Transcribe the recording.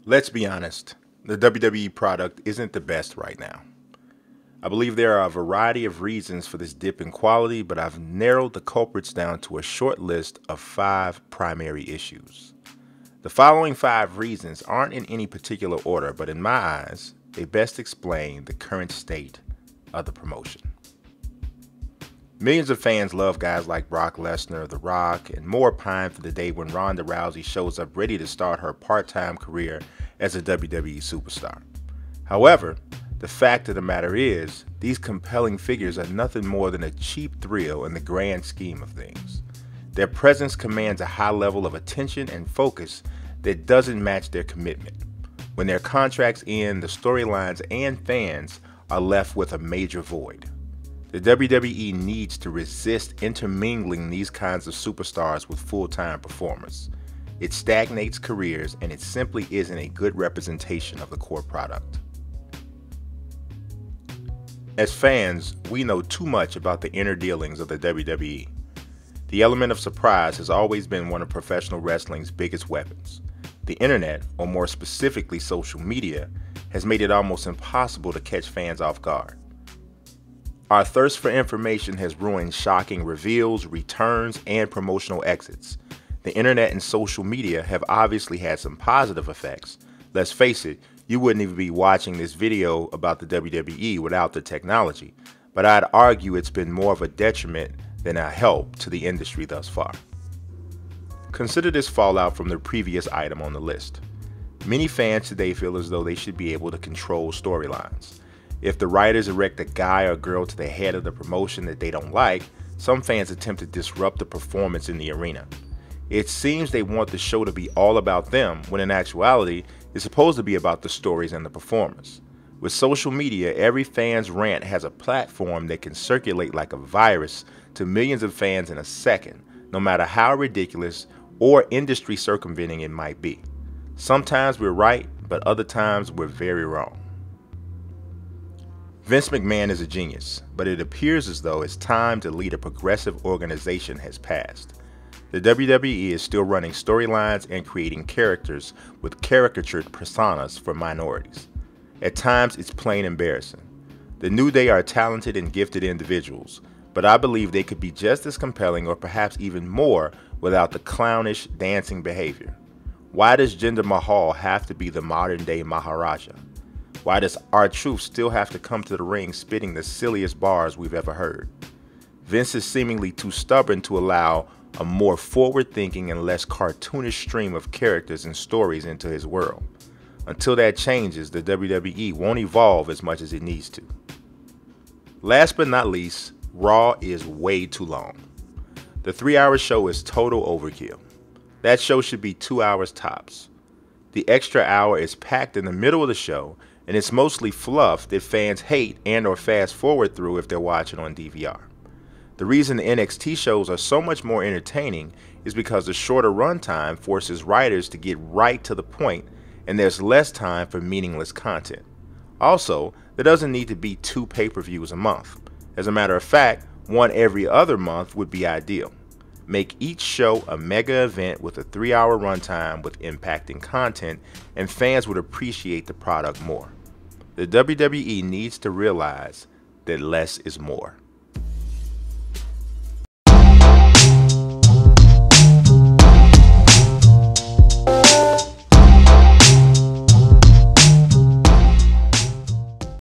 Let's be honest, the WWE product isn't the best right now. I believe there are a variety of reasons for this dip in quality, but I've narrowed the culprits down to a short list of 5 primary issues. The following 5 reasons aren't in any particular order, but in my eyes, they best explain the current state of the promotion. Millions of fans love guys like Brock Lesnar, The Rock, and more pine for the day when Ronda Rousey shows up ready to start her part-time career as a WWE superstar. However, the fact of the matter is, these compelling figures are nothing more than a cheap thrill in the grand scheme of things. Their presence commands a high level of attention and focus that doesn't match their commitment. When their contracts end, the storylines and fans are left with a major void. The WWE needs to resist intermingling these kinds of superstars with full-time performers. It stagnates careers, and it simply isn't a good representation of the core product. As fans, we know too much about the inner dealings of the WWE. The element of surprise has always been one of professional wrestling's biggest weapons. The internet, or more specifically social media, has made it almost impossible to catch fans off guard. Our thirst for information has ruined shocking reveals, returns, and promotional exits. The internet and social media have obviously had some positive effects. Let's face it, you wouldn't even be watching this video about the WWE without the technology, but I'd argue it's been more of a detriment than a help to the industry thus far. Consider this fallout from the previous item on the list. Many fans today feel as though they should be able to control storylines. If the writers erect a guy or girl to the head of the promotion that they don't like, some fans attempt to disrupt the performance in the arena. It seems they want the show to be all about them, when in actuality, it's supposed to be about the stories and the performers. With social media, every fan's rant has a platform that can circulate like a virus to millions of fans in a second, no matter how ridiculous or industry circumventing it might be. Sometimes we're right, but other times we're very wrong. Vince McMahon is a genius, but it appears as though his time to lead a progressive organization has passed. The WWE is still running storylines and creating characters with caricatured personas for minorities. At times, it's plain embarrassing. The New Day are talented and gifted individuals, but I believe they could be just as compelling or perhaps even more without the clownish dancing behavior. Why does Jinder Mahal have to be the modern-day Maharaja? Why does R-Truth still have to come to the ring spitting the silliest bars we've ever heard? Vince is seemingly too stubborn to allow a more forward-thinking and less cartoonish stream of characters and stories into his world. Until that changes, the WWE won't evolve as much as it needs to. Last but not least, Raw is way too long. The 3-hour show is total overkill. That show should be 2 hours tops. The extra hour is packed in the middle of the show, and it's mostly fluff that fans hate and or fast forward through if they're watching on DVR. The reason the NXT shows are so much more entertaining is because the shorter runtime forces writers to get right to the point, and there's less time for meaningless content. Also, there doesn't need to be 2 pay-per-views a month. As a matter of fact, one every other month would be ideal. Make each show a mega event with a 3-hour runtime with impacting content, and fans would appreciate the product more. The WWE needs to realize that less is more.